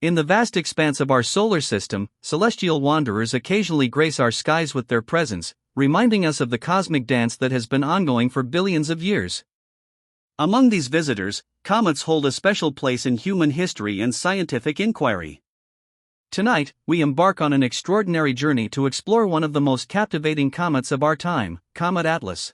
In the vast expanse of our solar system, celestial wanderers occasionally grace our skies with their presence, reminding us of the cosmic dance that has been ongoing for billions of years. Among these visitors, comets hold a special place in human history and scientific inquiry. Tonight, we embark on an extraordinary journey to explore one of the most captivating comets of our time, Comet Atlas.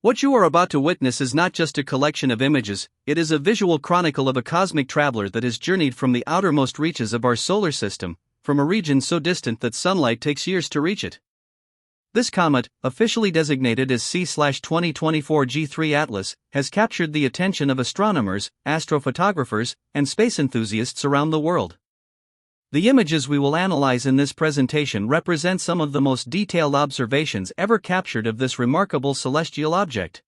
What you are about to witness is not just a collection of images, it is a visual chronicle of a cosmic traveler that has journeyed from the outermost reaches of our solar system, from a region so distant that sunlight takes years to reach it. This comet, officially designated as C/2024 G3 Atlas, has captured the attention of astronomers, astrophotographers, and space enthusiasts around the world. The images we will analyze in this presentation represent some of the most detailed observations ever captured of this remarkable celestial object.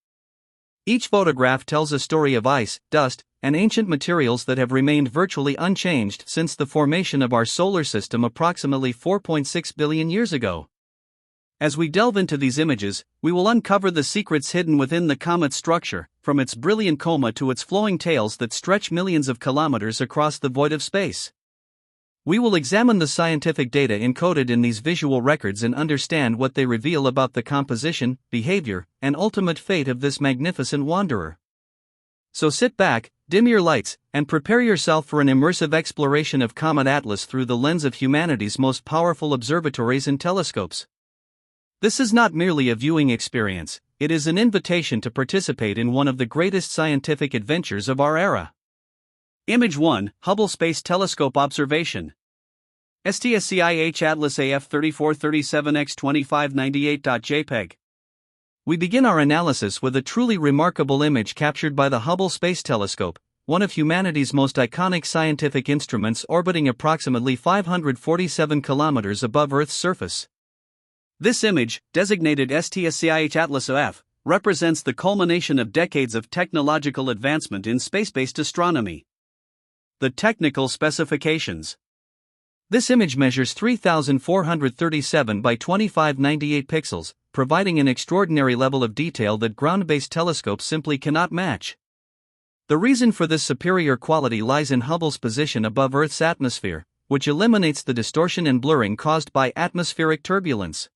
Each photograph tells a story of ice, dust, and ancient materials that have remained virtually unchanged since the formation of our solar system approximately 4.6 billion years ago. As we delve into these images, we will uncover the secrets hidden within the comet's structure, from its brilliant coma to its flowing tails that stretch millions of kilometers across the void of space. We will examine the scientific data encoded in these visual records and understand what they reveal about the composition, behavior, and ultimate fate of this magnificent wanderer. So sit back, dim your lights, and prepare yourself for an immersive exploration of Comet Atlas through the lens of humanity's most powerful observatories and telescopes. This is not merely a viewing experience, it is an invitation to participate in one of the greatest scientific adventures of our era. Image 1, Hubble Space Telescope Observation. STSCIH Atlas AF 3437x2598.jpg. We begin our analysis with a truly remarkable image captured by the Hubble Space Telescope, one of humanity's most iconic scientific instruments orbiting approximately 547 kilometers above Earth's surface. This image, designated STSCIH Atlas AF, represents the culmination of decades of technological advancement in space-based astronomy. The technical specifications. This image measures 3,437 by 2598 pixels, providing an extraordinary level of detail that ground-based telescopes simply cannot match. The reason for this superior quality lies in Hubble's position above Earth's atmosphere, which eliminates the distortion and blurring caused by atmospheric turbulence.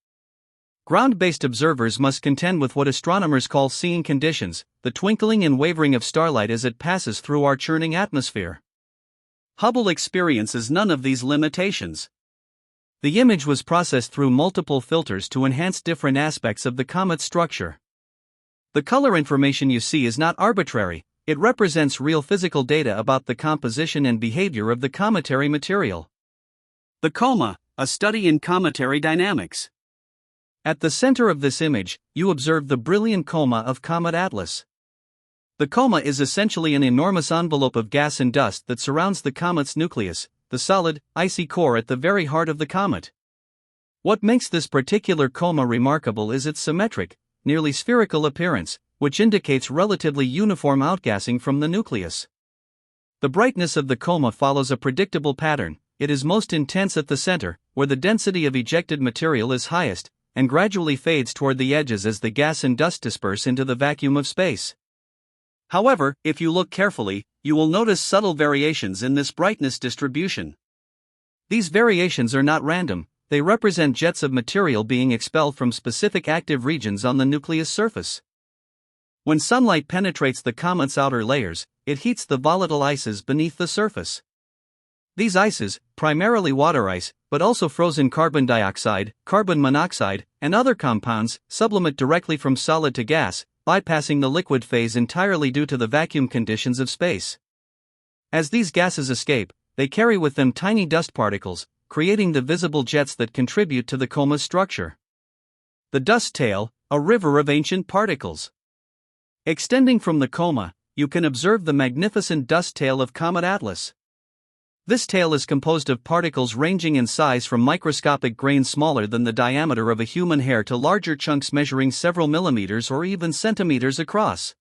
Ground-based observers must contend with what astronomers call seeing conditions, the twinkling and wavering of starlight as it passes through our churning atmosphere. Hubble experiences none of these limitations. The image was processed through multiple filters to enhance different aspects of the comet's structure. The color information you see is not arbitrary, it represents real physical data about the composition and behavior of the cometary material. The coma, a study in cometary dynamics. At the center of this image, you observe the brilliant coma of Comet Atlas. The coma is essentially an enormous envelope of gas and dust that surrounds the comet's nucleus, the solid, icy core at the very heart of the comet. What makes this particular coma remarkable is its symmetric, nearly spherical appearance, which indicates relatively uniform outgassing from the nucleus. The brightness of the coma follows a predictable pattern. It is most intense at the center, where the density of ejected material is highest, and gradually fades toward the edges as the gas and dust disperse into the vacuum of space. However, if you look carefully, you will notice subtle variations in this brightness distribution. These variations are not random, they represent jets of material being expelled from specific active regions on the nucleus surface. When sunlight penetrates the comet's outer layers, it heats the volatile ices beneath the surface. These ices, primarily water ice, but also frozen carbon dioxide, carbon monoxide, and other compounds, sublimate directly from solid to gas, bypassing the liquid phase entirely due to the vacuum conditions of space. As these gases escape, they carry with them tiny dust particles, creating the visible jets that contribute to the coma's structure. The dust tail, a river of ancient particles. Extending from the coma, you can observe the magnificent dust tail of Comet Atlas. This tail is composed of particles ranging in size from microscopic grains smaller than the diameter of a human hair to larger chunks measuring several millimeters or even centimeters across.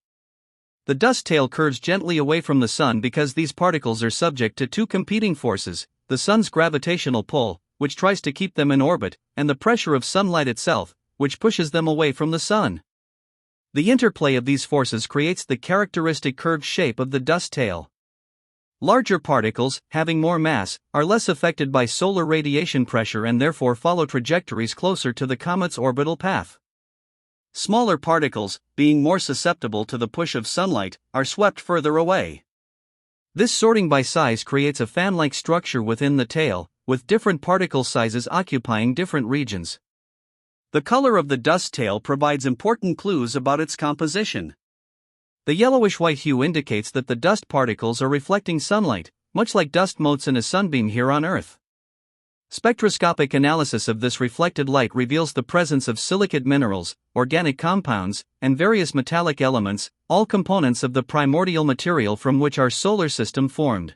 The dust tail curves gently away from the sun because these particles are subject to two competing forces, the sun's gravitational pull, which tries to keep them in orbit, and the pressure of sunlight itself, which pushes them away from the sun. The interplay of these forces creates the characteristic curved shape of the dust tail. Larger particles, having more mass, are less affected by solar radiation pressure and therefore follow trajectories closer to the comet's orbital path. Smaller particles, being more susceptible to the push of sunlight, are swept further away. This sorting by size creates a fan-like structure within the tail, with different particle sizes occupying different regions. The color of the dust tail provides important clues about its composition. The yellowish-white hue indicates that the dust particles are reflecting sunlight, much like dust motes in a sunbeam here on Earth. Spectroscopic analysis of this reflected light reveals the presence of silicate minerals, organic compounds, and various metallic elements, all components of the primordial material from which our solar system formed.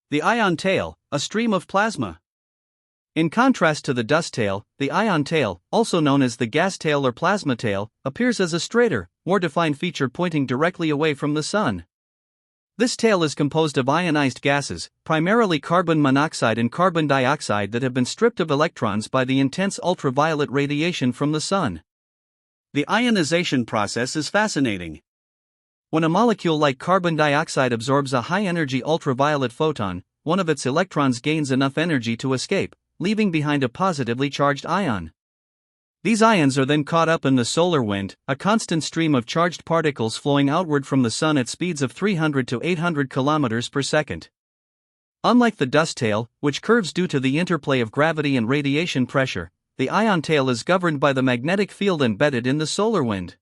The ion tail, a stream of plasma. In contrast to the dust tail, the ion tail, also known as the gas tail or plasma tail, appears as a straighter, more defined feature pointing directly away from the sun. This tail is composed of ionized gases, primarily carbon monoxide and carbon dioxide that have been stripped of electrons by the intense ultraviolet radiation from the sun. The ionization process is fascinating. When a molecule like carbon dioxide absorbs a high-energy ultraviolet photon, one of its electrons gains enough energy to escape, leaving behind a positively charged ion. These ions are then caught up in the solar wind, a constant stream of charged particles flowing outward from the sun at speeds of 300 to 800 km per second. Unlike the dust tail, which curves due to the interplay of gravity and radiation pressure, the ion tail is governed by the magnetic field embedded in the solar wind.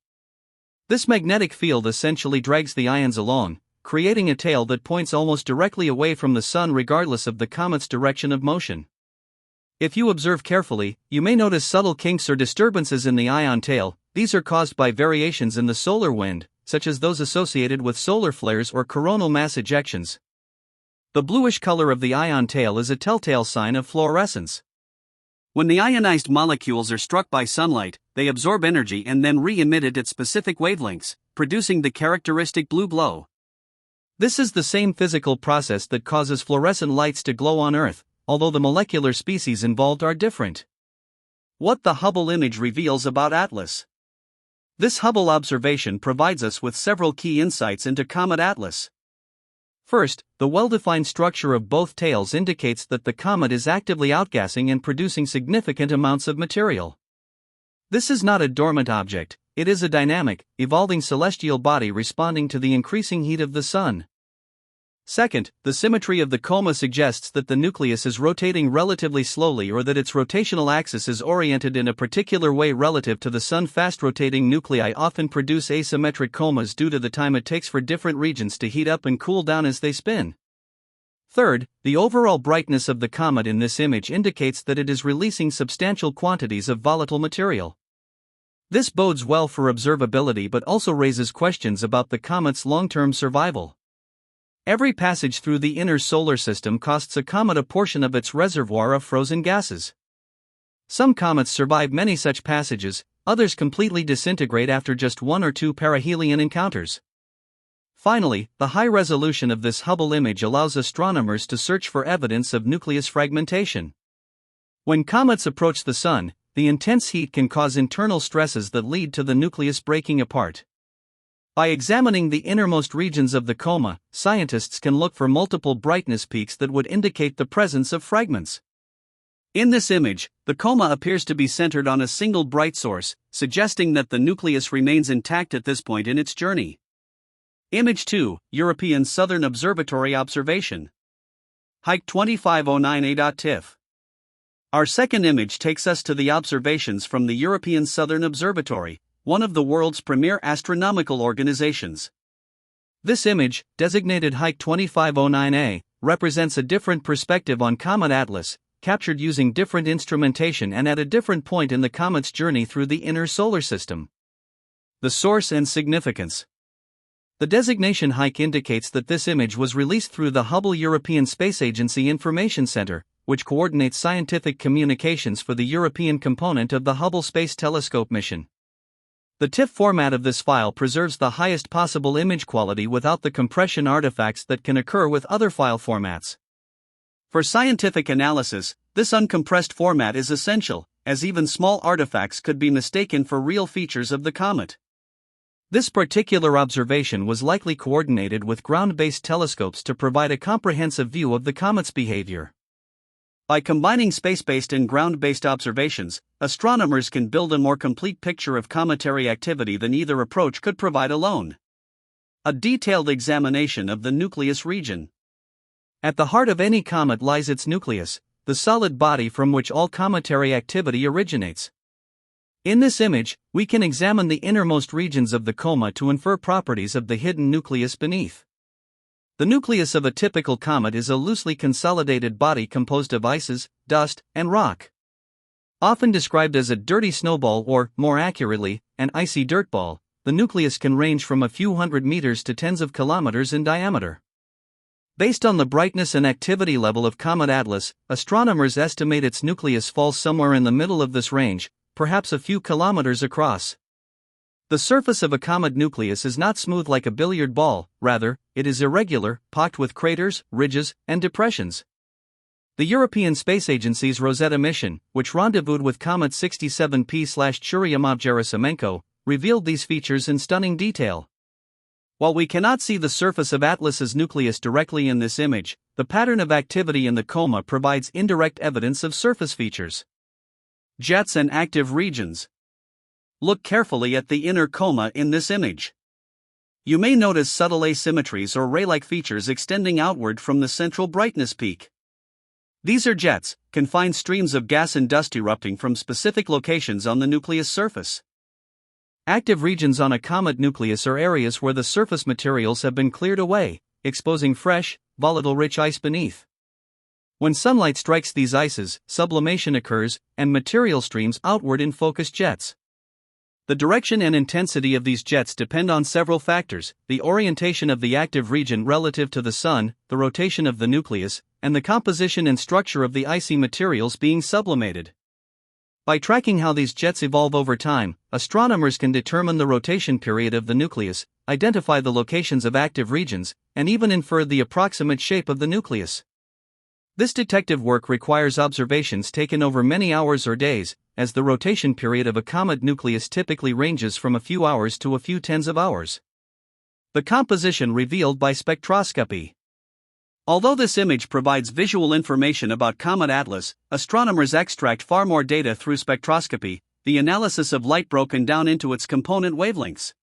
This magnetic field essentially drags the ions along, creating a tail that points almost directly away from the sun regardless of the comet's direction of motion. If you observe carefully, you may notice subtle kinks or disturbances in the ion tail. These are caused by variations in the solar wind, such as those associated with solar flares or coronal mass ejections. The bluish color of the ion tail is a telltale sign of fluorescence. When the ionized molecules are struck by sunlight, they absorb energy and then re-emit it at specific wavelengths, producing the characteristic blue glow. This is the same physical process that causes fluorescent lights to glow on Earth, although the molecular species involved are different. What the Hubble image reveals about Atlas. This Hubble observation provides us with several key insights into Comet Atlas. First, the well-defined structure of both tails indicates that the comet is actively outgassing and producing significant amounts of material. This is not a dormant object, it is a dynamic, evolving celestial body responding to the increasing heat of the sun. Second, the symmetry of the coma suggests that the nucleus is rotating relatively slowly or that its rotational axis is oriented in a particular way relative to the sun. Fast-rotating nuclei often produce asymmetric comas due to the time it takes for different regions to heat up and cool down as they spin. Third, the overall brightness of the comet in this image indicates that it is releasing substantial quantities of volatile material. This bodes well for observability but also raises questions about the comet's long-term survival. Every passage through the inner solar system costs a comet a portion of its reservoir of frozen gases. Some comets survive many such passages, others completely disintegrate after just one or two perihelion encounters. Finally, the high resolution of this Hubble image allows astronomers to search for evidence of nucleus fragmentation. When comets approach the sun, the intense heat can cause internal stresses that lead to the nucleus breaking apart. By examining the innermost regions of the coma, scientists can look for multiple brightness peaks that would indicate the presence of fragments. In this image, the coma appears to be centered on a single bright source, suggesting that the nucleus remains intact at this point in its journey. Image 2, European Southern Observatory Observation. Hike 2509A.TIFF. Our second image takes us to the observations from the European Southern Observatory, one of the world's premier astronomical organizations. This image, designated Hike 2509A, represents a different perspective on Comet Atlas, captured using different instrumentation and at a different point in the comet's journey through the inner solar system. The source and significance. The designation Hike indicates that this image was released through the Hubble European Space Agency Information Center, which coordinates scientific communications for the European component of the Hubble Space Telescope mission. The TIFF format of this file preserves the highest possible image quality without the compression artifacts that can occur with other file formats. For scientific analysis, this uncompressed format is essential, as even small artifacts could be mistaken for real features of the comet. This particular observation was likely coordinated with ground-based telescopes to provide a comprehensive view of the comet's behavior. By combining space-based and ground-based observations, astronomers can build a more complete picture of cometary activity than either approach could provide alone. A detailed examination of the nucleus region. At the heart of any comet lies its nucleus, the solid body from which all cometary activity originates. In this image, we can examine the innermost regions of the coma to infer properties of the hidden nucleus beneath. The nucleus of a typical comet is a loosely consolidated body composed of ices, dust, and rock. Often described as a dirty snowball or, more accurately, an icy dirt ball, the nucleus can range from a few hundred meters to tens of kilometers in diameter. Based on the brightness and activity level of Comet Atlas, astronomers estimate its nucleus falls somewhere in the middle of this range, perhaps a few kilometers across. The surface of a comet nucleus is not smooth like a billiard ball, rather, it is irregular, pocked with craters, ridges, and depressions. The European Space Agency's Rosetta mission, which rendezvoused with Comet 67P/Churyumov-Gerasimenko, revealed these features in stunning detail. While we cannot see the surface of Atlas's nucleus directly in this image, the pattern of activity in the coma provides indirect evidence of surface features. Jets and active regions. Look carefully at the inner coma in this image. You may notice subtle asymmetries or ray-like features extending outward from the central brightness peak. These are jets, confined streams of gas and dust erupting from specific locations on the nucleus surface. Active regions on a comet nucleus are areas where the surface materials have been cleared away, exposing fresh, volatile-rich ice beneath. When sunlight strikes these ices, sublimation occurs, and material streams outward in focused jets. The direction and intensity of these jets depend on several factors: the orientation of the active region relative to the Sun, the rotation of the nucleus, and the composition and structure of the icy materials being sublimated. By tracking how these jets evolve over time, astronomers can determine the rotation period of the nucleus, identify the locations of active regions, and even infer the approximate shape of the nucleus. This detective work requires observations taken over many hours or days, as the rotation period of a comet nucleus typically ranges from a few hours to a few tens of hours. The composition revealed by spectroscopy. Although this image provides visual information about Comet Atlas, astronomers extract far more data through spectroscopy, the analysis of light broken down into its component wavelengths.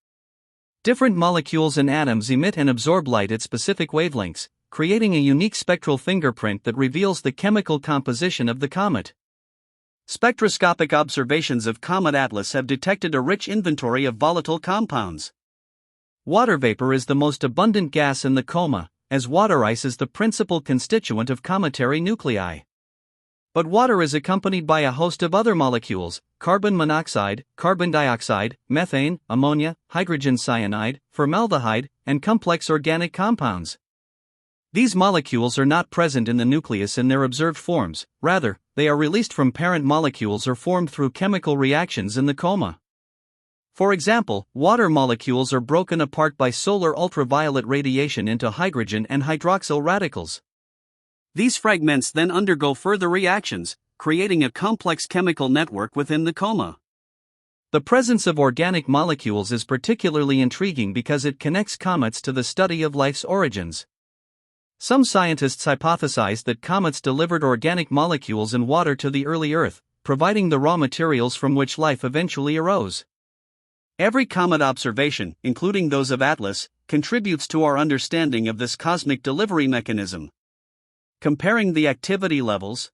Different molecules and atoms emit and absorb light at specific wavelengths, creating a unique spectral fingerprint that reveals the chemical composition of the comet. Spectroscopic observations of Comet Atlas have detected a rich inventory of volatile compounds. Water vapor is the most abundant gas in the coma, as water ice is the principal constituent of cometary nuclei. But water is accompanied by a host of other molecules: carbon monoxide, carbon dioxide, methane, ammonia, hydrogen cyanide, formaldehyde, and complex organic compounds. These molecules are not present in the nucleus in their observed forms, rather, they are released from parent molecules or formed through chemical reactions in the coma. For example, water molecules are broken apart by solar ultraviolet radiation into hydrogen and hydroxyl radicals. These fragments then undergo further reactions, creating a complex chemical network within the coma. The presence of organic molecules is particularly intriguing because it connects comets to the study of life's origins. Some scientists hypothesize that comets delivered organic molecules and water to the early Earth, providing the raw materials from which life eventually arose. Every comet observation, including those of Atlas, contributes to our understanding of this cosmic delivery mechanism. Comparing the activity levels.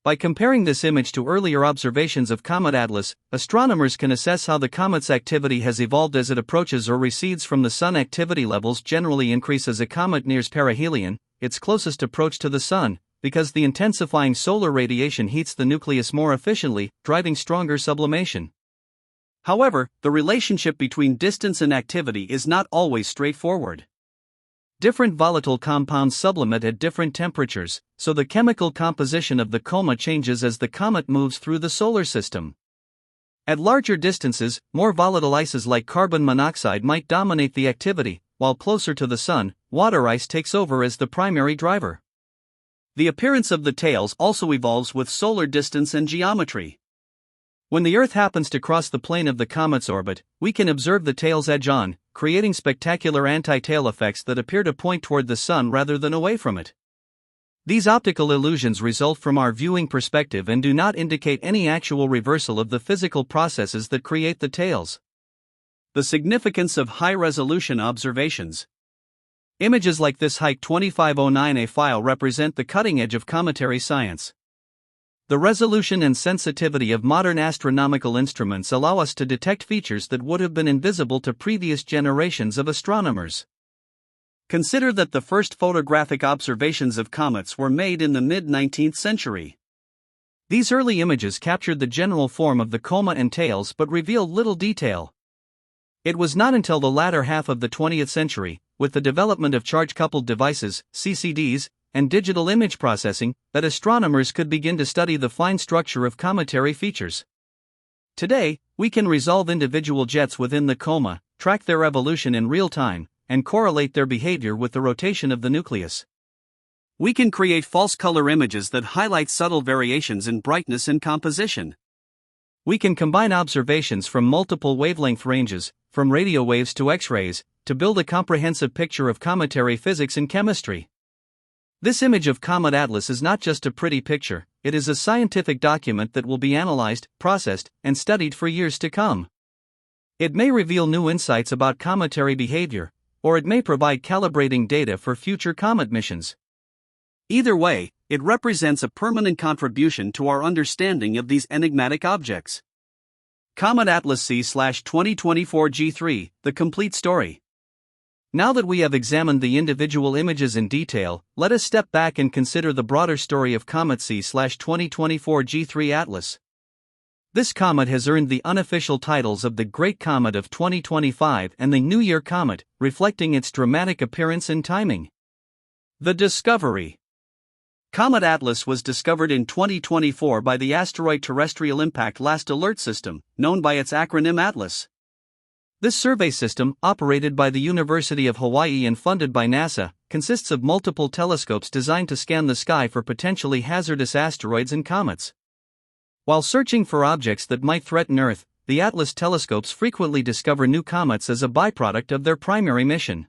By comparing this image to earlier observations of Comet Atlas, astronomers can assess how the comet's activity has evolved as it approaches or recedes from the Sun. Activity levels generally increase as a comet nears perihelion, its closest approach to the Sun, because the intensifying solar radiation heats the nucleus more efficiently, driving stronger sublimation. However, the relationship between distance and activity is not always straightforward. Different volatile compounds sublimate at different temperatures, so the chemical composition of the coma changes as the comet moves through the solar system. At larger distances, more volatile ices like carbon monoxide might dominate the activity, while closer to the Sun, water ice takes over as the primary driver. The appearance of the tails also evolves with solar distance and geometry. When the Earth happens to cross the plane of the comet's orbit, we can observe the tail's edge on, creating spectacular anti-tail effects that appear to point toward the Sun rather than away from it. These optical illusions result from our viewing perspective and do not indicate any actual reversal of the physical processes that create the tails. The significance of high-resolution observations. Images like this HIKE 2509A file represent the cutting edge of cometary science. The resolution and sensitivity of modern astronomical instruments allow us to detect features that would have been invisible to previous generations of astronomers. Consider that the first photographic observations of comets were made in the mid-19th century. These early images captured the general form of the coma and tails but revealed little detail. It was not until the latter half of the 20th century, with the development of charge-coupled devices, CCDs, and digital image processing, that astronomers could begin to study the fine structure of cometary features. Today, we can resolve individual jets within the coma, track their evolution in real time, and correlate their behavior with the rotation of the nucleus. We can create false color images that highlight subtle variations in brightness and composition. We can combine observations from multiple wavelength ranges, from radio waves to X-rays, to build a comprehensive picture of cometary physics and chemistry. This image of Comet Atlas is not just a pretty picture, it is a scientific document that will be analyzed, processed, and studied for years to come. It may reveal new insights about cometary behavior, or it may provide calibrating data for future comet missions. Either way, it represents a permanent contribution to our understanding of these enigmatic objects. Comet Atlas C/2024 G3, the complete story. Now that we have examined the individual images in detail, let us step back and consider the broader story of Comet C/2024 G3 Atlas. This comet has earned the unofficial titles of the Great Comet of 2025 and the New Year Comet, reflecting its dramatic appearance and timing. The discovery. Comet Atlas was discovered in 2024 by the Asteroid Terrestrial Impact Last Alert System, known by its acronym ATLAS. This survey system, operated by the University of Hawaii and funded by NASA, consists of multiple telescopes designed to scan the sky for potentially hazardous asteroids and comets. While searching for objects that might threaten Earth, the ATLAS telescopes frequently discover new comets as a byproduct of their primary mission.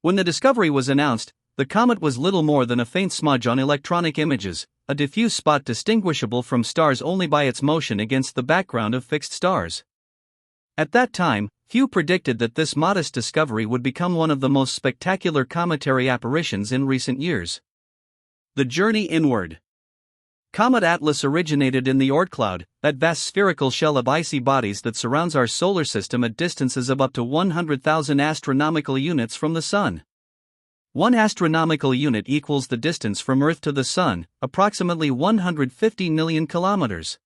When the discovery was announced, the comet was little more than a faint smudge on electronic images, a diffuse spot distinguishable from stars only by its motion against the background of fixed stars. At that time, few predicted that this modest discovery would become one of the most spectacular cometary apparitions in recent years. The journey inward. Comet Atlas originated in the Oort cloud, that vast spherical shell of icy bodies that surrounds our solar system at distances of up to 100,000 astronomical units from the Sun. 1 astronomical unit equals the distance from Earth to the Sun, approximately 150 million kilometers.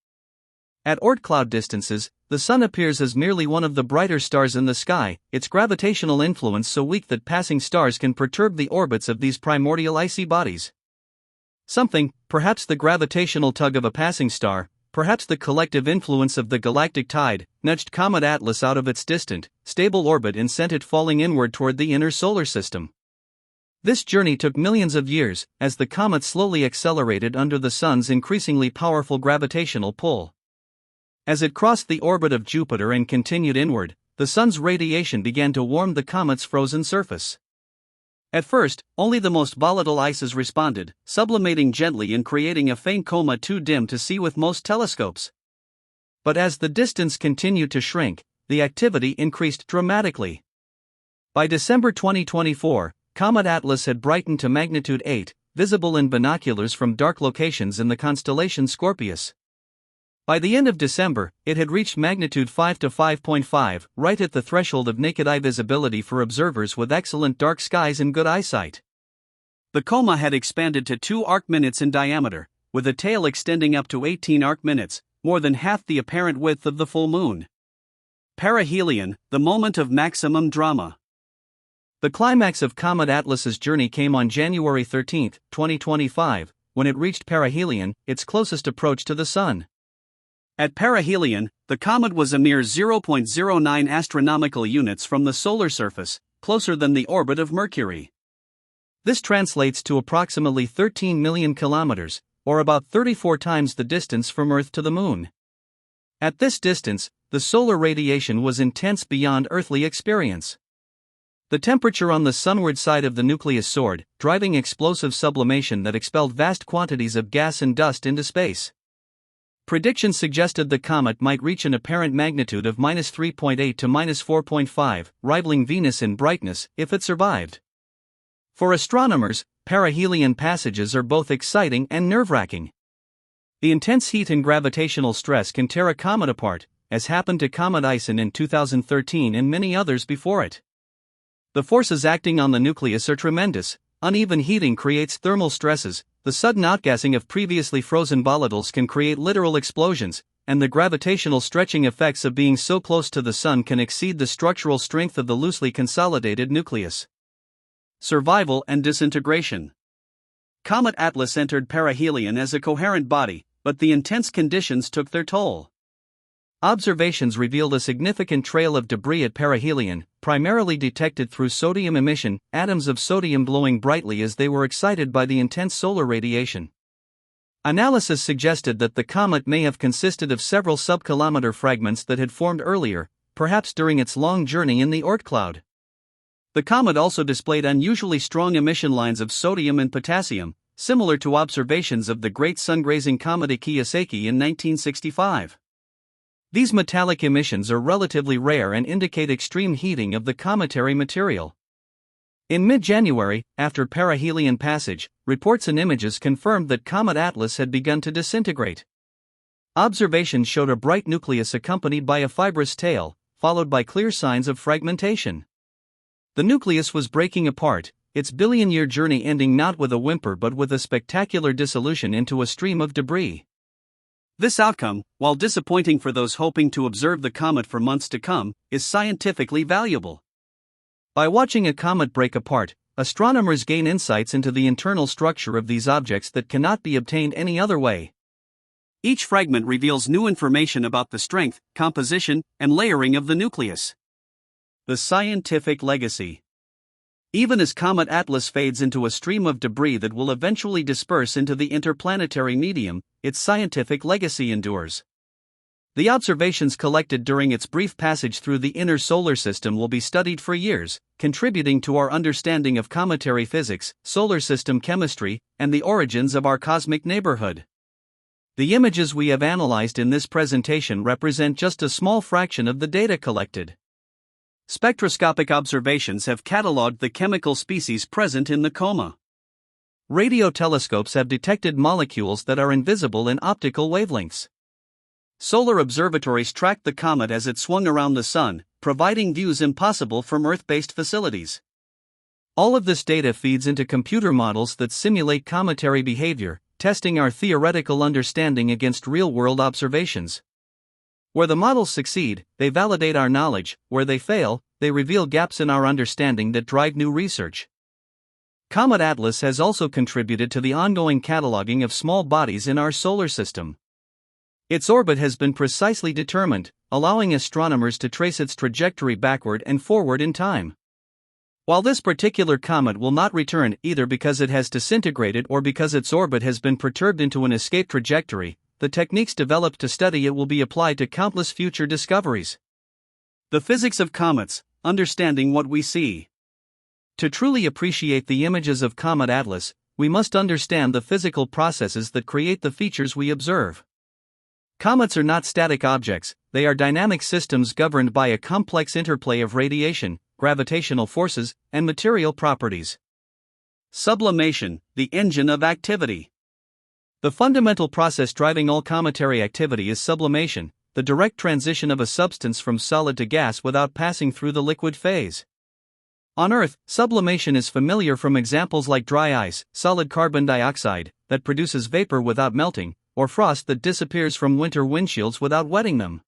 At Oort cloud distances, the Sun appears as merely one of the brighter stars in the sky, its gravitational influence so weak that passing stars can perturb the orbits of these primordial icy bodies. Something, perhaps the gravitational tug of a passing star, perhaps the collective influence of the galactic tide, nudged Comet Atlas out of its distant, stable orbit and sent it falling inward toward the inner solar system. This journey took millions of years, as the comet slowly accelerated under the Sun's increasingly powerful gravitational pull. As it crossed the orbit of Jupiter and continued inward, the Sun's radiation began to warm the comet's frozen surface. At first, only the most volatile ices responded, sublimating gently and creating a faint coma too dim to see with most telescopes. But as the distance continued to shrink, the activity increased dramatically. By December 2024, Comet Atlas had brightened to magnitude 8, visible in binoculars from dark locations in the constellation Scorpius. By the end of December, it had reached magnitude 5 to 5.5, right at the threshold of naked eye visibility for observers with excellent dark skies and good eyesight. The coma had expanded to 2 arc-minutes in diameter, with a tail extending up to 18 arc-minutes, more than half the apparent width of the full moon. Perihelion, the moment of maximum drama. The climax of Comet Atlas's journey came on January 13, 2025, when it reached perihelion, its closest approach to the Sun. At perihelion, the comet was a mere 0.09 astronomical units from the solar surface, closer than the orbit of Mercury. This translates to approximately 13 million kilometers, or about 34 times the distance from Earth to the Moon. At this distance, the solar radiation was intense beyond earthly experience. The temperature on the sunward side of the nucleus soared, driving explosive sublimation that expelled vast quantities of gas and dust into space. Predictions suggested the comet might reach an apparent magnitude of -3.8 to -4.5, rivaling Venus in brightness, if it survived. For astronomers, perihelion passages are both exciting and nerve-wracking. The intense heat and gravitational stress can tear a comet apart, as happened to Comet Ison in 2013 and many others before it. The forces acting on the nucleus are tremendous. Uneven heating creates thermal stresses, the sudden outgassing of previously frozen volatiles can create literal explosions, and the gravitational stretching effects of being so close to the Sun can exceed the structural strength of the loosely consolidated nucleus. Survival and disintegration. Comet Atlas entered perihelion as a coherent body, but the intense conditions took their toll. Observations revealed a significant trail of debris at perihelion, primarily detected through sodium emission, atoms of sodium glowing brightly as they were excited by the intense solar radiation. Analysis suggested that the comet may have consisted of several sub-kilometer fragments that had formed earlier, perhaps during its long journey in the Oort cloud. The comet also displayed unusually strong emission lines of sodium and potassium, similar to observations of the Great Sun-grazing comet Ikiyasaki in 1965. These metallic emissions are relatively rare and indicate extreme heating of the cometary material. In mid-January, after perihelion passage, reports and images confirmed that Comet Atlas had begun to disintegrate. Observations showed a bright nucleus accompanied by a fibrous tail, followed by clear signs of fragmentation. The nucleus was breaking apart, its billion-year journey ending not with a whimper but with a spectacular dissolution into a stream of debris. This outcome, while disappointing for those hoping to observe the comet for months to come, is scientifically valuable. By watching a comet break apart, astronomers gain insights into the internal structure of these objects that cannot be obtained any other way. Each fragment reveals new information about the strength, composition, and layering of the nucleus. The scientific legacy. Even as Comet Atlas fades into a stream of debris that will eventually disperse into the interplanetary medium, its scientific legacy endures. The observations collected during its brief passage through the inner solar system will be studied for years, contributing to our understanding of cometary physics, solar system chemistry, and the origins of our cosmic neighborhood. The images we have analyzed in this presentation represent just a small fraction of the data collected. Spectroscopic observations have catalogued the chemical species present in the coma. Radio telescopes have detected molecules that are invisible in optical wavelengths. Solar observatories tracked the comet as it swung around the Sun, providing views impossible from Earth-based facilities. All of this data feeds into computer models that simulate cometary behavior, testing our theoretical understanding against real-world observations. Where the models succeed, they validate our knowledge; where they fail, they reveal gaps in our understanding that drive new research. Comet Atlas has also contributed to the ongoing cataloging of small bodies in our solar system. Its orbit has been precisely determined, allowing astronomers to trace its trajectory backward and forward in time. While this particular comet will not return either because it has disintegrated or because its orbit has been perturbed into an escape trajectory, the techniques developed to study it will be applied to countless future discoveries. The physics of comets, understanding what we see. To truly appreciate the images of Comet Atlas, we must understand the physical processes that create the features we observe. Comets are not static objects, they are dynamic systems governed by a complex interplay of radiation, gravitational forces, and material properties. Sublimation, the engine of activity. The fundamental process driving all cometary activity is sublimation, the direct transition of a substance from solid to gas without passing through the liquid phase. On Earth, sublimation is familiar from examples like dry ice, solid carbon dioxide, that produces vapor without melting, or frost that disappears from winter windshields without wetting them.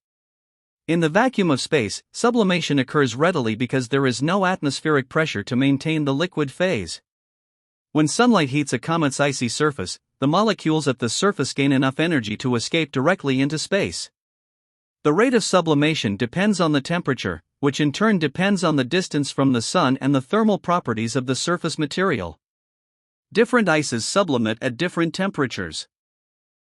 In the vacuum of space, sublimation occurs readily because there is no atmospheric pressure to maintain the liquid phase. When sunlight heats a comet's icy surface, the molecules at the surface gain enough energy to escape directly into space. The rate of sublimation depends on the temperature, which in turn depends on the distance from the Sun and the thermal properties of the surface material. Different ices sublimate at different temperatures.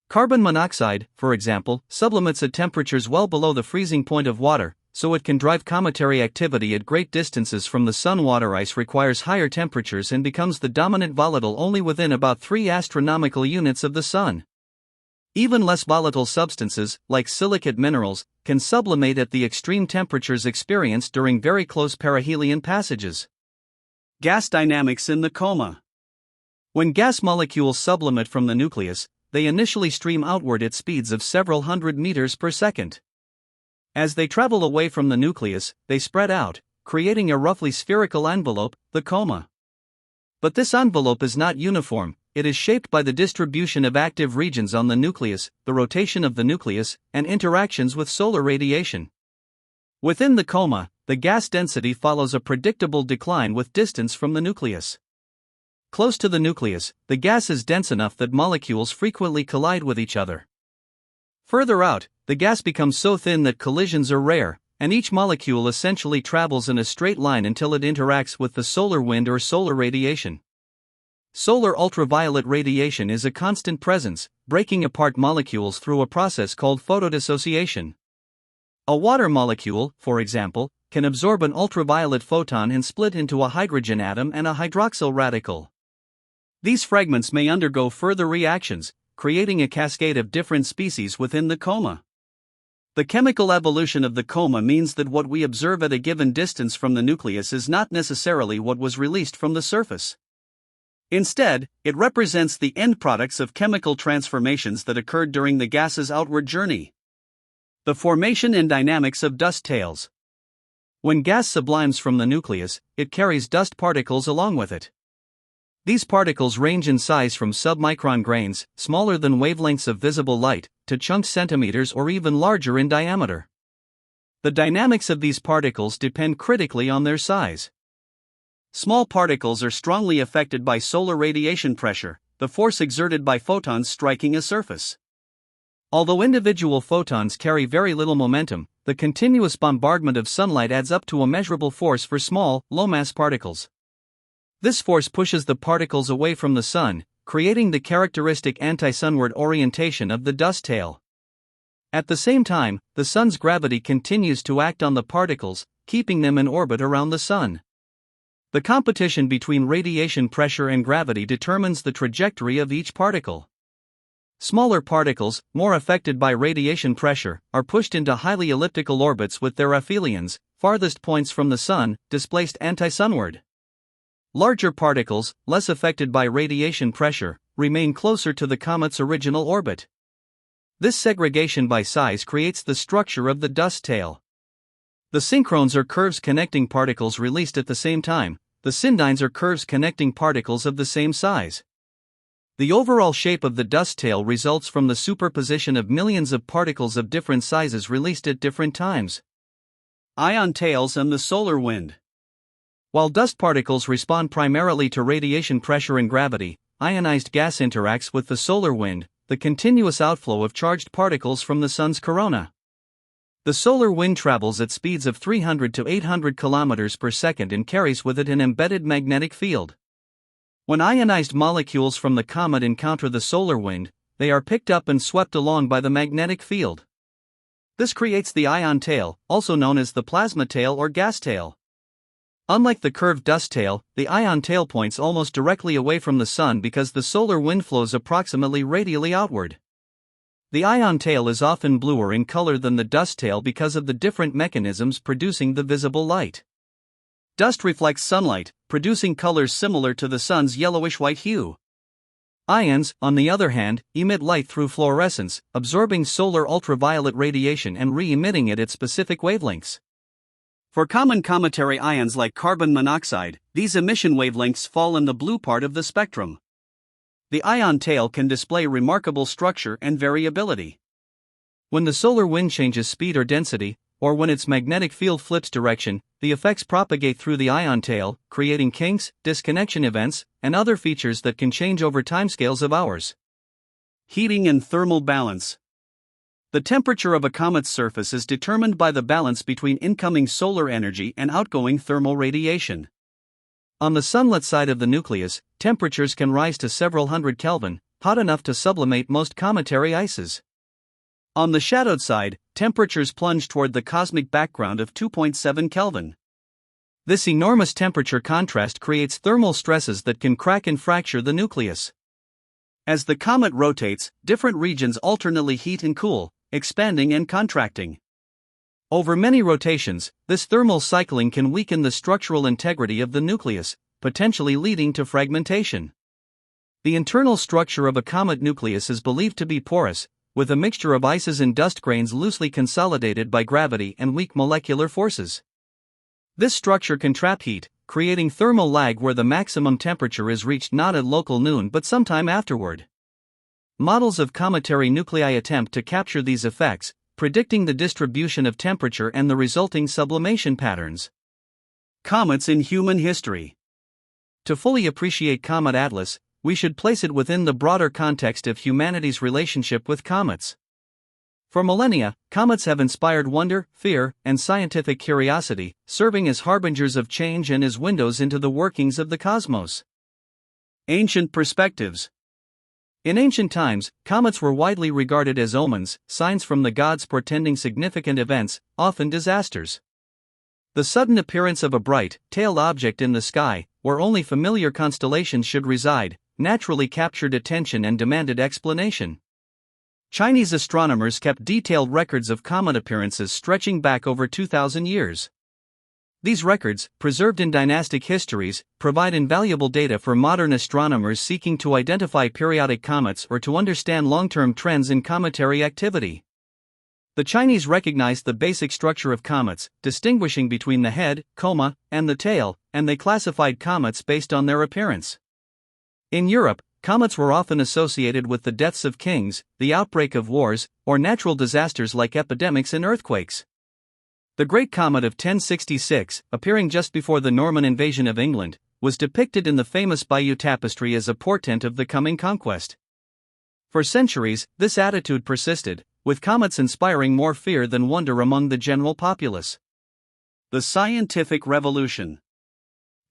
Carbon monoxide, for example, sublimates at temperatures well below the freezing point of water, so it can drive cometary activity at great distances from the sun. Water ice requires higher temperatures and becomes the dominant volatile only within about 3 astronomical units of the sun. Even less volatile substances, like silicate minerals, can sublimate at the extreme temperatures experienced during very close perihelion passages. Gas dynamics in the coma. When gas molecules sublimate from the nucleus, they initially stream outward at speeds of several hundred meters per second. As they travel away from the nucleus, they spread out, creating a roughly spherical envelope, the coma. But this envelope is not uniform. It is shaped by the distribution of active regions on the nucleus, the rotation of the nucleus, and interactions with solar radiation. Within the coma, the gas density follows a predictable decline with distance from the nucleus. Close to the nucleus, the gas is dense enough that molecules frequently collide with each other. Further out, the gas becomes so thin that collisions are rare, and each molecule essentially travels in a straight line until it interacts with the solar wind or solar radiation. Solar ultraviolet radiation is a constant presence, breaking apart molecules through a process called photodissociation. A water molecule, for example, can absorb an ultraviolet photon and split into a hydrogen atom and a hydroxyl radical. These fragments may undergo further reactions, creating a cascade of different species within the coma. The chemical evolution of the coma means that what we observe at a given distance from the nucleus is not necessarily what was released from the surface. Instead, it represents the end products of chemical transformations that occurred during the gas's outward journey. The formation and dynamics of dust tails. When gas sublimes from the nucleus, it carries dust particles along with it. These particles range in size from submicron grains, smaller than wavelengths of visible light, to chunks centimeters or even larger in diameter. The dynamics of these particles depend critically on their size. Small particles are strongly affected by solar radiation pressure, the force exerted by photons striking a surface. Although individual photons carry very little momentum, the continuous bombardment of sunlight adds up to a measurable force for small, low-mass particles. This force pushes the particles away from the sun, creating the characteristic anti-sunward orientation of the dust tail. At the same time, the sun's gravity continues to act on the particles, keeping them in orbit around the sun. The competition between radiation pressure and gravity determines the trajectory of each particle. Smaller particles, more affected by radiation pressure, are pushed into highly elliptical orbits with their aphelions, farthest points from the sun, displaced anti-sunward. Larger particles, less affected by radiation pressure, remain closer to the comet's original orbit. This segregation by size creates the structure of the dust tail. The synchrones are curves connecting particles released at the same time, the syndines are curves connecting particles of the same size. The overall shape of the dust tail results from the superposition of millions of particles of different sizes released at different times. Ion tails and the solar wind. While dust particles respond primarily to radiation pressure and gravity, ionized gas interacts with the solar wind, the continuous outflow of charged particles from the sun's corona. The solar wind travels at speeds of 300 to 800 km per second and carries with it an embedded magnetic field. When ionized molecules from the comet encounter the solar wind, they are picked up and swept along by the magnetic field. This creates the ion tail, also known as the plasma tail or gas tail. Unlike the curved dust tail, the ion tail points almost directly away from the sun because the solar wind flows approximately radially outward. The ion tail is often bluer in color than the dust tail because of the different mechanisms producing the visible light. Dust reflects sunlight, producing colors similar to the sun's yellowish-white hue. Ions, on the other hand, emit light through fluorescence, absorbing solar ultraviolet radiation and re-emitting it at specific wavelengths. For common cometary ions like carbon monoxide, these emission wavelengths fall in the blue part of the spectrum. The ion tail can display remarkable structure and variability. When the solar wind changes speed or density, or when its magnetic field flips direction, the effects propagate through the ion tail, creating kinks, disconnection events, and other features that can change over timescales of hours. Heating and thermal balance. The temperature of a comet's surface is determined by the balance between incoming solar energy and outgoing thermal radiation. On the sunlit side of the nucleus, temperatures can rise to several hundred Kelvin, hot enough to sublimate most cometary ices. On the shadowed side, temperatures plunge toward the cosmic background of 2.7 Kelvin. This enormous temperature contrast creates thermal stresses that can crack and fracture the nucleus. As the comet rotates, different regions alternately heat and cool, expanding and contracting. Over many rotations, this thermal cycling can weaken the structural integrity of the nucleus, potentially leading to fragmentation. The internal structure of a comet nucleus is believed to be porous, with a mixture of ices and dust grains loosely consolidated by gravity and weak molecular forces. This structure can trap heat, creating thermal lag where the maximum temperature is reached not at local noon but sometime afterward. Models of cometary nuclei attempt to capture these effects, predicting the distribution of temperature and the resulting sublimation patterns. Comets in human history. To fully appreciate Comet Atlas, we should place it within the broader context of humanity's relationship with comets. For millennia, comets have inspired wonder, fear, and scientific curiosity, serving as harbingers of change and as windows into the workings of the cosmos. Ancient perspectives. In ancient times, comets were widely regarded as omens, signs from the gods portending significant events, often disasters. The sudden appearance of a bright, tailed object in the sky, where only familiar constellations should reside, naturally captured attention and demanded explanation. Chinese astronomers kept detailed records of comet appearances stretching back over 2,000 years. These records, preserved in dynastic histories, provide invaluable data for modern astronomers seeking to identify periodic comets or to understand long-term trends in cometary activity. The Chinese recognized the basic structure of comets, distinguishing between the head, coma, and the tail, and they classified comets based on their appearance. In Europe, comets were often associated with the deaths of kings, the outbreak of wars, or natural disasters like epidemics and earthquakes. The Great Comet of 1066, appearing just before the Norman invasion of England, was depicted in the famous Bayeux Tapestry as a portent of the coming conquest. For centuries, this attitude persisted, with comets inspiring more fear than wonder among the general populace. The scientific revolution.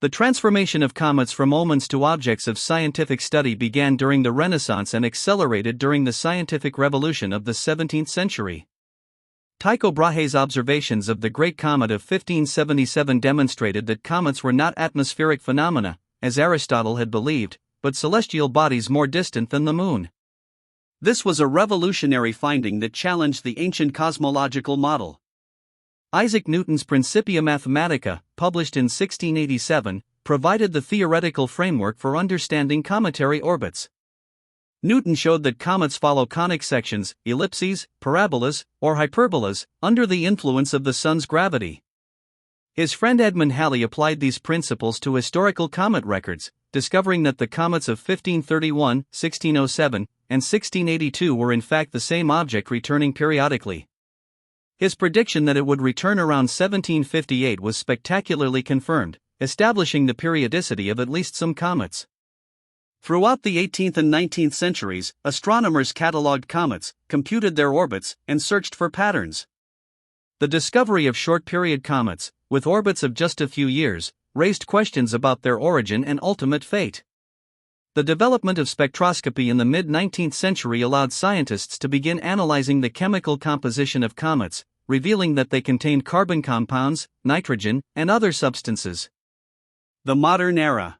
The transformation of comets from omens to objects of scientific study began during the Renaissance and accelerated during the scientific revolution of the 17th century. Tycho Brahe's observations of the Great Comet of 1577 demonstrated that comets were not atmospheric phenomena, as Aristotle had believed, but celestial bodies more distant than the Moon. This was a revolutionary finding that challenged the ancient cosmological model. Isaac Newton's Principia Mathematica, published in 1687, provided the theoretical framework for understanding cometary orbits. Newton showed that comets follow conic sections, ellipses, parabolas, or hyperbolas, under the influence of the Sun's gravity. His friend Edmund Halley applied these principles to historical comet records, discovering that the comets of 1531, 1607, and 1682 were in fact the same object returning periodically. His prediction that it would return around 1758 was spectacularly confirmed, establishing the periodicity of at least some comets. Throughout the 18th and 19th centuries, astronomers catalogued comets, computed their orbits, and searched for patterns. The discovery of short-period comets, with orbits of just a few years, raised questions about their origin and ultimate fate. The development of spectroscopy in the mid-19th century allowed scientists to begin analyzing the chemical composition of comets, revealing that they contained carbon compounds, nitrogen, and other substances. The modern era.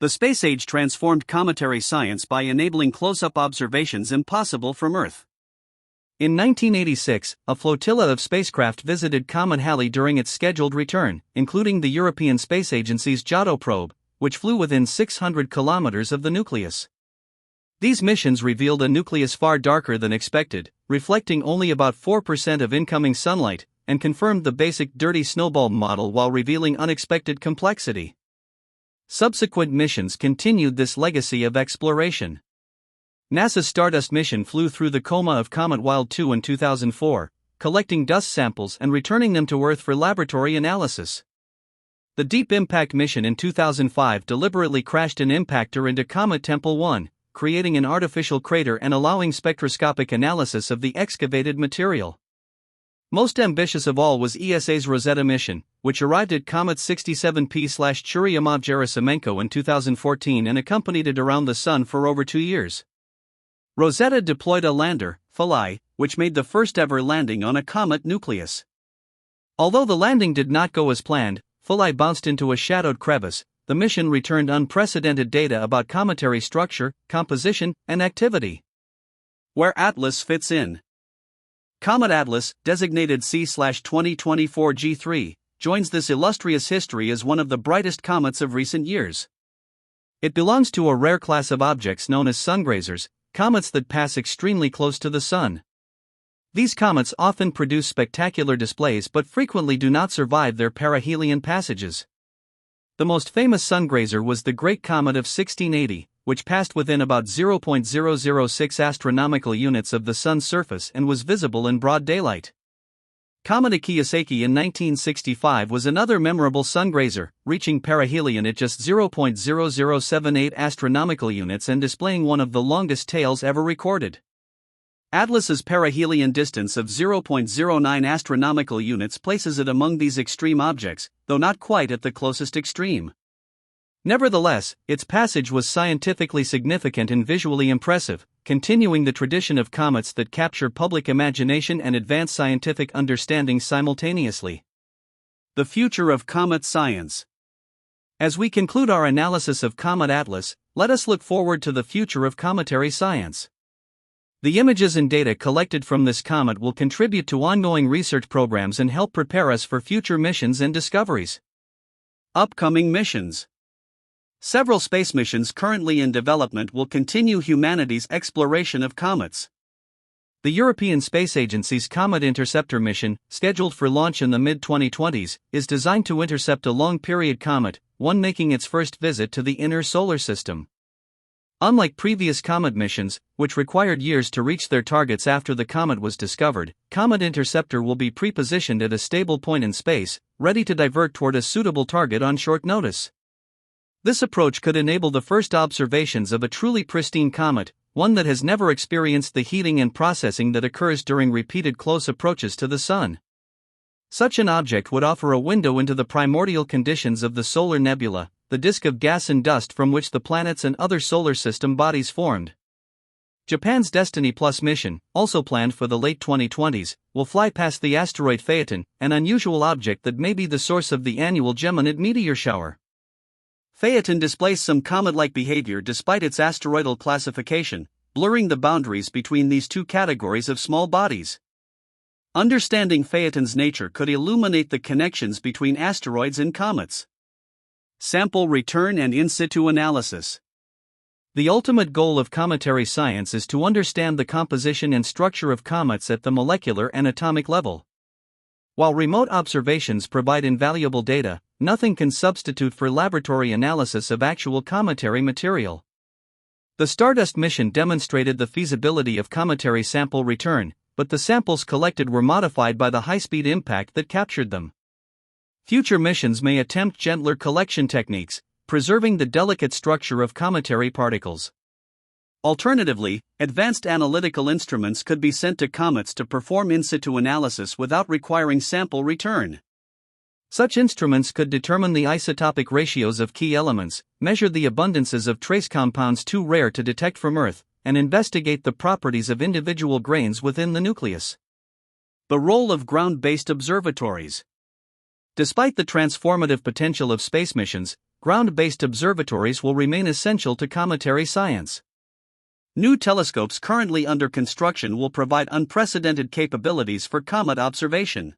The space age transformed cometary science by enabling close-up observations impossible from Earth. In 1986, a flotilla of spacecraft visited Comet Halley during its scheduled return, including the European Space Agency's Giotto probe, which flew within 600 kilometers of the nucleus. These missions revealed a nucleus far darker than expected, reflecting only about 4% of incoming sunlight, and confirmed the basic dirty snowball model while revealing unexpected complexity. Subsequent missions continued this legacy of exploration. NASA's Stardust mission flew through the coma of Comet Wild 2 in 2004, collecting dust samples and returning them to Earth for laboratory analysis. The Deep Impact mission in 2005 deliberately crashed an impactor into Comet Tempel 1, creating an artificial crater and allowing spectroscopic analysis of the excavated material. Most ambitious of all was ESA's Rosetta mission, which arrived at Comet 67P/Churyumov-Gerasimenko in 2014 and accompanied it around the Sun for over 2 years. Rosetta deployed a lander, Philae, which made the first ever landing on a comet nucleus. Although the landing did not go as planned, Philae bounced into a shadowed crevice. The mission returned unprecedented data about cometary structure, composition, and activity. Where Atlas fits in. Comet Atlas, designated C/2024 G3, joins this illustrious history as one of the brightest comets of recent years. It belongs to a rare class of objects known as sungrazers, comets that pass extremely close to the Sun. These comets often produce spectacular displays but frequently do not survive their perihelion passages. The most famous sungrazer was the Great Comet of 1680, which passed within about 0.006 astronomical units of the Sun's surface and was visible in broad daylight. Comet Ikiyasaki in 1965 was another memorable sungrazer, reaching perihelion at just 0.0078 astronomical units and displaying one of the longest tails ever recorded. Atlas's perihelion distance of 0.09 astronomical units places it among these extreme objects, though not quite at the closest extreme. Nevertheless, its passage was scientifically significant and visually impressive, continuing the tradition of comets that capture public imagination and advance scientific understanding simultaneously. The future of comet science. As we conclude our analysis of Comet Atlas, let us look forward to the future of cometary science. The images and data collected from this comet will contribute to ongoing research programs and help prepare us for future missions and discoveries. Upcoming missions. Several space missions currently in development will continue humanity's exploration of comets. The European Space Agency's Comet Interceptor mission, scheduled for launch in the mid-2020s, is designed to intercept a long-period comet, one making its first visit to the inner solar system. Unlike previous comet missions, which required years to reach their targets after the comet was discovered, Comet Interceptor will be pre-positioned at a stable point in space, ready to divert toward a suitable target on short notice. This approach could enable the first observations of a truly pristine comet, one that has never experienced the heating and processing that occurs during repeated close approaches to the Sun. Such an object would offer a window into the primordial conditions of the solar nebula, the disk of gas and dust from which the planets and other solar system bodies formed. Japan's Destiny Plus mission, also planned for the late 2020s, will fly past the asteroid Phaeton, an unusual object that may be the source of the annual Geminid meteor shower. Phaeton displays some comet-like behavior despite its asteroidal classification, blurring the boundaries between these two categories of small bodies. Understanding Phaeton's nature could illuminate the connections between asteroids and comets. Sample return and in situ analysis. The ultimate goal of cometary science is to understand the composition and structure of comets at the molecular and atomic level. While remote observations provide invaluable data, nothing can substitute for laboratory analysis of actual cometary material. The Stardust mission demonstrated the feasibility of cometary sample return, but the samples collected were modified by the high-speed impact that captured them. Future missions may attempt gentler collection techniques, preserving the delicate structure of cometary particles. Alternatively, advanced analytical instruments could be sent to comets to perform in situ analysis without requiring sample return. Such instruments could determine the isotopic ratios of key elements, measure the abundances of trace compounds too rare to detect from Earth, and investigate the properties of individual grains within the nucleus. The role of ground-based observatories. Despite the transformative potential of space missions, ground-based observatories will remain essential to cometary science. New telescopes currently under construction will provide unprecedented capabilities for comet observation.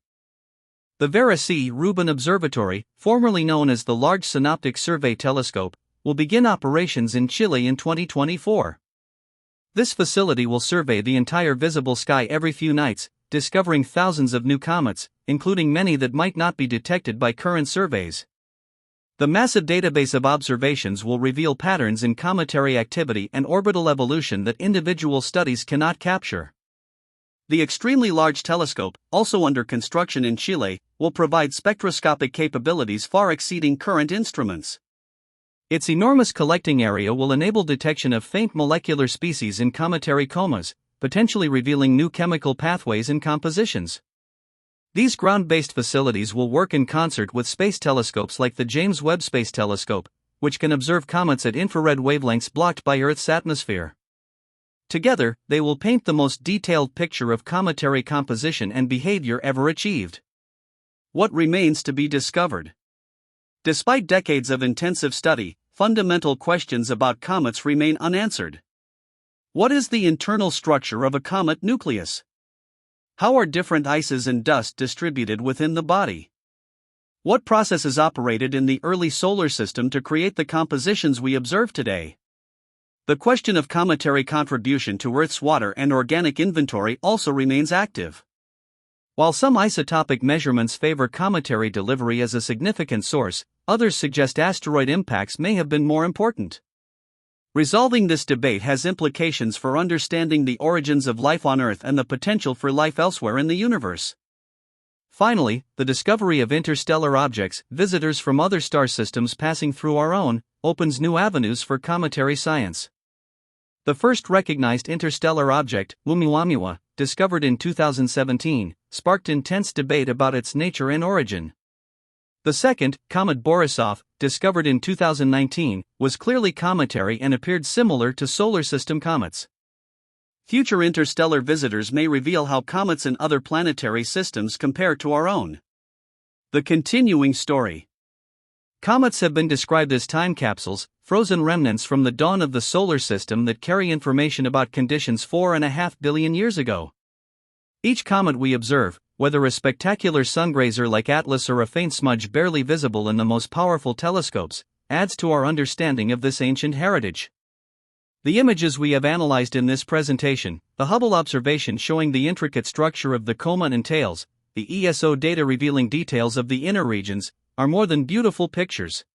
The Vera C. Rubin Observatory, formerly known as the Large Synoptic Survey Telescope, will begin operations in Chile in 2024. This facility will survey the entire visible sky every few nights, discovering thousands of new comets, including many that might not be detected by current surveys. The massive database of observations will reveal patterns in cometary activity and orbital evolution that individual studies cannot capture. The extremely large telescope, also under construction in Chile, will provide spectroscopic capabilities far exceeding current instruments. Its enormous collecting area will enable detection of faint molecular species in cometary comas, potentially revealing new chemical pathways and compositions. These ground-based facilities will work in concert with space telescopes like the James Webb Space Telescope, which can observe comets at infrared wavelengths blocked by Earth's atmosphere. Together, they will paint the most detailed picture of cometary composition and behavior ever achieved. What remains to be discovered? Despite decades of intensive study, fundamental questions about comets remain unanswered. What is the internal structure of a comet nucleus? How are different ices and dust distributed within the body? What processes operated in the early solar system to create the compositions we observe today? The question of cometary contribution to Earth's water and organic inventory also remains active. While some isotopic measurements favor cometary delivery as a significant source, others suggest asteroid impacts may have been more important. Resolving this debate has implications for understanding the origins of life on Earth and the potential for life elsewhere in the universe. Finally, the discovery of interstellar objects, visitors from other star systems passing through our own, opens new avenues for cometary science. The first recognized interstellar object, Oumuamua, discovered in 2017, sparked intense debate about its nature and origin. The second, Comet Borisov, discovered in 2019, was clearly cometary and appeared similar to solar system comets. Future interstellar visitors may reveal how comets and other planetary systems compare to our own. The continuing story. Comets have been described as time capsules, frozen remnants from the dawn of the solar system that carry information about conditions 4.5 billion years ago. Each comet we observe, whether a spectacular sungrazer like Atlas or a faint smudge barely visible in the most powerful telescopes, adds to our understanding of this ancient heritage. The images we have analyzed in this presentation, the Hubble observation showing the intricate structure of the Comet and tails, the ESO data revealing details of the inner regions, are more than beautiful pictures.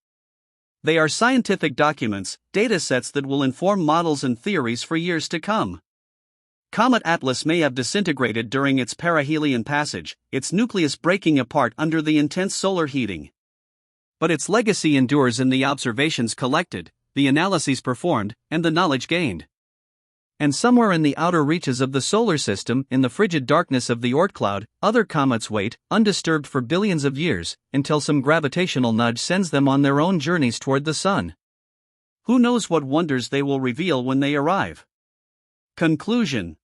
They are scientific documents, datasets that will inform models and theories for years to come. Comet Atlas may have disintegrated during its perihelion passage, its nucleus breaking apart under the intense solar heating. But its legacy endures in the observations collected, the analyses performed, and the knowledge gained. And somewhere in the outer reaches of the solar system, in the frigid darkness of the Oort cloud, other comets wait, undisturbed for billions of years, until some gravitational nudge sends them on their own journeys toward the sun. Who knows what wonders they will reveal when they arrive? Conclusion.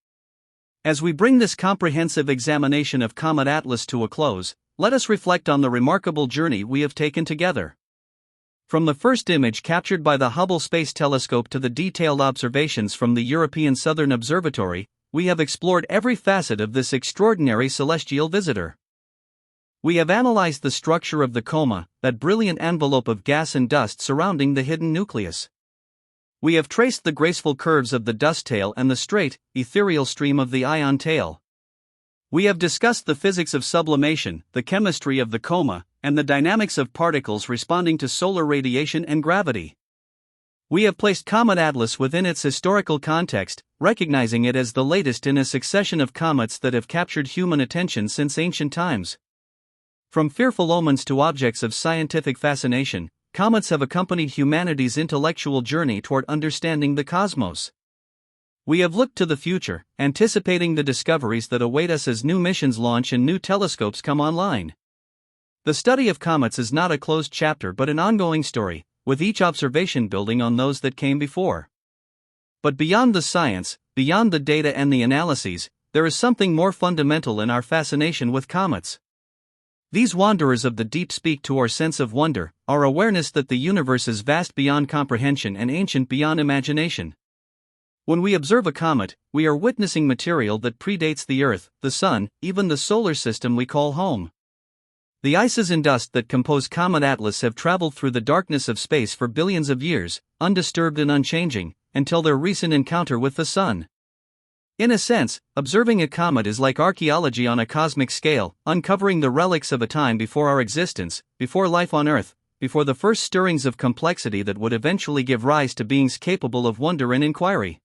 As we bring this comprehensive examination of Comet Atlas to a close, let us reflect on the remarkable journey we have taken together. From the first image captured by the Hubble Space Telescope to the detailed observations from the European Southern Observatory, we have explored every facet of this extraordinary celestial visitor. We have analyzed the structure of the coma, that brilliant envelope of gas and dust surrounding the hidden nucleus. We have traced the graceful curves of the dust tail and the straight, ethereal stream of the ion tail. We have discussed the physics of sublimation, the chemistry of the coma, and the dynamics of particles responding to solar radiation and gravity. We have placed Comet Atlas within its historical context, recognizing it as the latest in a succession of comets that have captured human attention since ancient times. From fearful omens to objects of scientific fascination, comets have accompanied humanity's intellectual journey toward understanding the cosmos. We have looked to the future, anticipating the discoveries that await us as new missions launch and new telescopes come online. The study of comets is not a closed chapter but an ongoing story, with each observation building on those that came before. But beyond the science, beyond the data and the analyses, there is something more fundamental in our fascination with comets. These wanderers of the deep speak to our sense of wonder, our awareness that the universe is vast beyond comprehension and ancient beyond imagination. When we observe a comet, we are witnessing material that predates the Earth, the Sun, even the solar system we call home. The ices and dust that compose Comet Atlas have traveled through the darkness of space for billions of years, undisturbed and unchanging, until their recent encounter with the Sun. In a sense, observing a comet is like archaeology on a cosmic scale, uncovering the relics of a time before our existence, before life on Earth, before the first stirrings of complexity that would eventually give rise to beings capable of wonder and inquiry.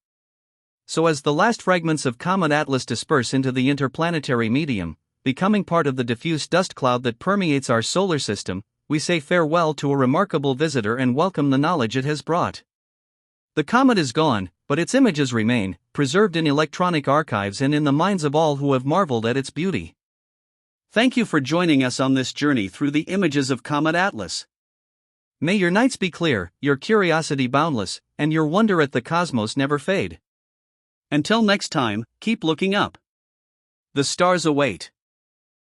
So as the last fragments of Comet Atlas disperse into the interplanetary medium, becoming part of the diffuse dust cloud that permeates our solar system, we say farewell to a remarkable visitor and welcome the knowledge it has brought. The comet is gone, but its images remain, preserved in electronic archives and in the minds of all who have marveled at its beauty. Thank you for joining us on this journey through the images of Comet Atlas. May your nights be clear, your curiosity boundless, and your wonder at the cosmos never fade. Until next time, keep looking up. The stars await.